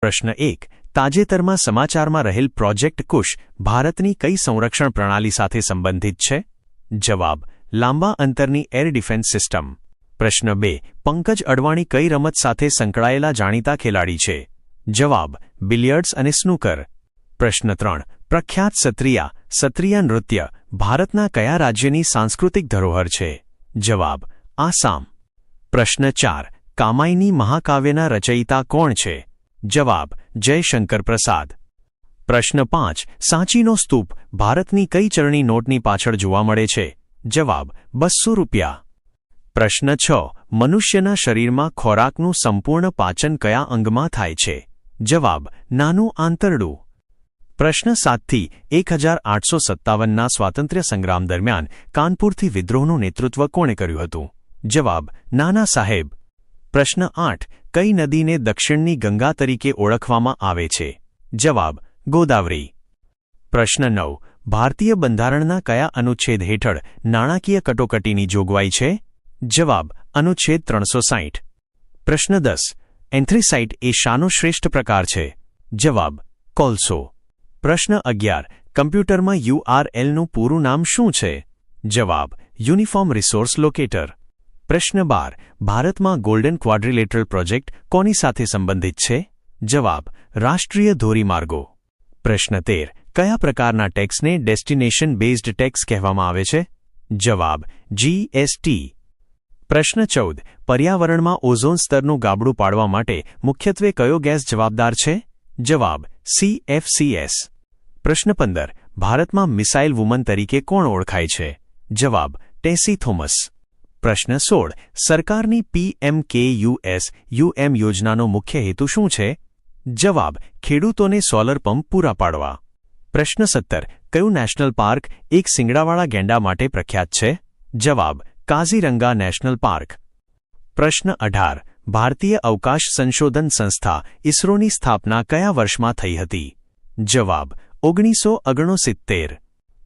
પ્રશ્ન 1. તાજેતરમાં સમાચારમાં રહેલ પ્રોજેક્ટ કુશ ભારતની કઈ સંરક્ષણ પ્રણાલી સાથે સંબંધિત છે? જવાબ: લાંબા અંતરની એર ડિફેન્સ સિસ્ટમ. પ્રશ્ન 2. પંકજ અડવાણી કઈ રમત સાથે સંકળાયેલા જાણીતા ખેલાડી છે? જવાબ: બિલિયર્ડ્સ અને સ્નૂકર. પ્રશ્ન 3. પ્રખ્યાત સત્રિયા નૃત્ય ભારતના કયા રાજ્યની સાંસ્કૃતિક ધરોહર છે? જવાબ: આસામ. પ્રશ્ન 4. કામાયની મહાકાવ્યના રચયિતા કોણ છે? જવાબ: જયશંકર પ્રસાદ. પ્રશ્ન 5. સાંચીનો સ્તૂપ ભારતની કઈ ચલણી નોટની પાછળ જોવા મળે છે? જવાબ: 200 રૂપિયા. પ્રશ્ન 6. મનુષ્યના શરીરમાં ખોરાકનું સંપૂર્ણ પાચન કયા અંગમાં થાય છે? જવાબ: નાનું આંતરડું. પ્રશ્ન 7 થી 1857ના સ્વાતંત્ર્ય સંગ્રામ દરમિયાન કાનપુરથી વિદ્રોહનું નેતૃત્વ કોણે કર્યું હતું? જવાબ: નાના સાહેબ. પ્રશ્ન 8. કઈ નદીને દક્ષિણની ગંગા તરીકે ઓળખવામાં આવે છે? જવાબ: ગોદાવરી. પ્રશ્ન 9. ભારતીય બંધારણના કયા અનુચ્છેદ હેઠળ નાણાકીય કટોકટીની જોગવાઈ છે? જવાબ: અનુચ્છેદ 360. પ્રશ્ન 10. એન્થ્રીસાઇટ એ શાનો શ્રેષ્ઠ પ્રકાર છે? જવાબ: કોલસો. પ્રશ્ન 11. કમ્પ્યુટરમાં URLનું પૂરું નામ શું છે? જવાબ: યુનિફોર્મ રિસોર્સ લોકેટર. પ્રશ્ન 12. ભારતમાં ગોલ્ડન ક્વાડ્રિલેટરલ પ્રોજેક્ટ કોની સાથે સંબંધિત છે? જવાબ: રાષ્ટ્રીય ધોરીમાર્ગો. પ્રશ્ન 13. કયા પ્રકારના ટેક્સને ડેસ્ટિનેશન બેઝડ ટેક્સ કહેવામાં આવે છે? જવાબ: GST. પ્રશ્ન 14. પર્યાવરણમાં ઓઝોન સ્તરનું ગાબડું પાડવા માટે મુખ્યત્વે કયો ગેસ જવાબદાર છે? જવાબ: CFCS. પ્રશ્ન 15. ભારતમાં મિસાઇલ વુમન તરીકે કોણ ઓળખાય છે? જવાબ: ટેસી થોમસ. પ્રશ્ન 16. સરકારની PMKUSUM યોજનાનો મુખ્ય હેતુ શું છે? જવાબ: ખેડૂતોને સોલર પંપ પૂરા પાડવા. પ્રશ્ન 17. કયું નેશનલ પાર્ક એક શિંગડાવાળા ગેંડા માટે પ્રખ્યાત છે? જવાબ: કાઝીરંગા નેશનલ પાર્ક. પ્રશ્ન 18. ભારતીય અવકાશ સંશોધન સંસ્થા ઇસરોની સ્થાપના કયા વર્ષમાં થઈ હતી? જવાબ: 1969.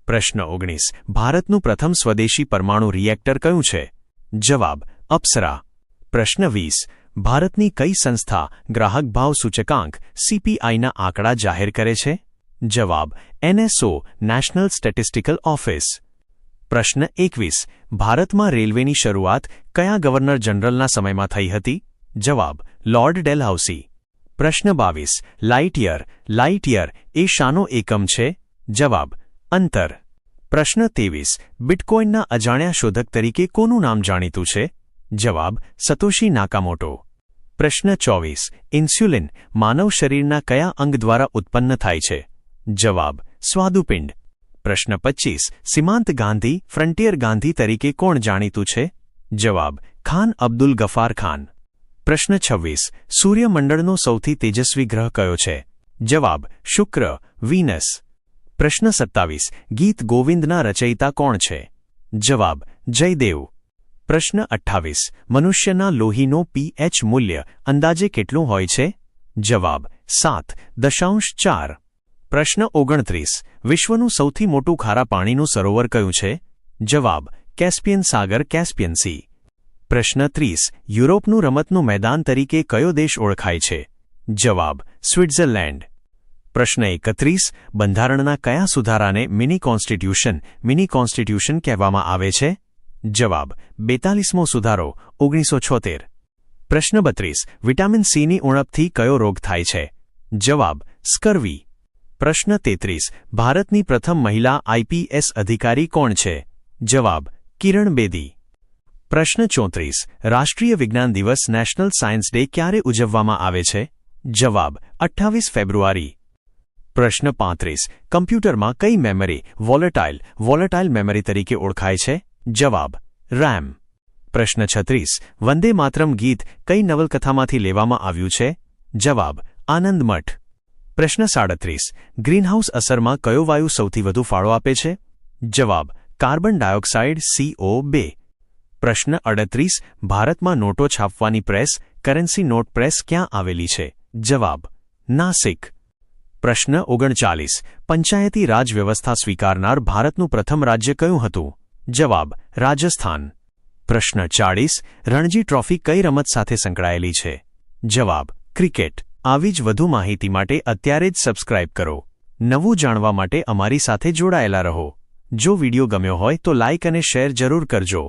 પ્રશ્ન 19. ભારતનું પ્રથમ સ્વદેશી પરમાણુ રિએક્ટર કયું છે? જવાબ: અપ્સરા. પ્રશ્ન 20. ભારતની કઈ સંસ્થા ગ્રાહક ભાવ સૂચકાંક CPIના આંકડા જાહેર કરે છે? જવાબ: NSO નેશનલ સ્ટેટિસ્ટિકલ ઓફિસ. પ્રશ્ન 21. ભારતમાં રેલવેની શરૂઆત કયા ગવર્નર જનરલના સમયમાં થઈ હતી? જવાબ: લોર્ડ ડેલહાઉસી. પ્રશ્ન 22. લાઇટ યર એ શાનો એકમ છે? જવાબ: અંતર. પ્રશ્ન 23. બિટકોઇનના અજાણ્યા શોધક તરીકે કોનું નામ જાણીતું છે? જવાબ: સતોશી નાકામોટો. પ્રશ્ન 24. ઇન્સ્યુલિન માનવ શરીરના કયા અંગ દ્વારા ઉત્પન્ન થાય છે? જવાબ: સ્વાદુપિંડ. પ્રશ્ન 25. સીમાંત ગાંધી ફ્રન્ટિયર ગાંધી તરીકે કોણ જાણીતું છે? જવાબ: ખાન અબ્દુલ ગફાર ખાન. પ્રશ્ન 26. સૂર્યમંડળનો સૌથી તેજસ્વી ગ્રહ કયો છે? જવાબ: શુક્ર વીનસ. પ્રશ્ન 27. ગીત ગોવિંદના રચયિતા કોણ છે? જવાબ: જયદેવ. પ્રશ્ન 28. મનુષ્યના લોહીનો pH મૂલ્ય અંદાજે કેટલું હોય છે? જવાબ: 7.4. પ્રશ્ન 29. વિશ્વનું સૌથી મોટું ખારા પાણીનું સરોવર કયું છે? જવાબ: કેસ્પિયન સાગર કેસ્પિયન સી. પ્રશ્ન 30. યુરોપનું રમતનું મેદાન તરીકે કયો દેશ ઓળખાય છે? જવાબ: સ્વિટ્ઝરલેન્ડ. પ્રશ્ન 31. બંધારણના કયા સુધારાને મિની કોન્સ્ટિટ્યુશન કહેવામાં આવે છે? જવાબ: 42મો સુધારો 1976. પ્રશ્ન 32. વિટામિન Cની ઉણપથી કયો રોગ થાય છે? જવાબ: સ્કર્વી. પ્રશ્ન 33. ભારતની પ્રથમ મહિલા IPS અધિકારી કોણ છે? જવાબ: કિરણ બેદી. પ્રશ્ન 34. રાષ્ટ્રીય વિજ્ઞાન દિવસ નેશનલ સાયન્સ ડે ક્યારે ઉજવવામાં આવે છે? જવાબ: 28 ફેબ્રુઆરી. પ્રશ્ન 35. કમ્પ્યુટરમાં કઈ મેમરી વોલેટાઇલ મેમરી તરીકે ઓળખાય છે? જવાબ: RAM. પ્રશ્ન 36. વંદે માતરમ ગીત કઈ નવલકથામાંથી લેવામાં આવ્યું છે? જવાબ: આનંદમઠ. પ્રશ્ન 37. ગ્રીનહાઉસ અસરમાં કયો વાયુ સૌથી વધુ ફાળો આપે છે? જવાબ: કાર્બન ડાયોક્સાઇડ CO2. પ્રશ્ન 38. ભારતમાં નોટો છાપવાની પ્રેસ કરન્સી નોટ પ્રેસ ક્યાં આવેલી છે? જવાબ: નાસિક. પ્રશ્ન 39. પંચાયતી રાજ વ્યવસ્થા સ્વીકારનાર ભારતનું પ્રથમ રાજ્ય કયું હતું? જવાબ: રાજસ્થાન. પ્રશ્ન 40. રણજી ટ્રોફી કઈ રમત સાથે સંકળાયેલી છે? જવાબ: ક્રિકેટ. આવી જ વધુ માહિતી માટે અત્યારે જ સબસ્ક્રાઇબ કરો. નવું જાણવા માટે અમારી સાથે જોડાયેલા રહો. જો વિડિયો ગમ્યો હોય તો લાઇક અને શેર જરૂર કરજો.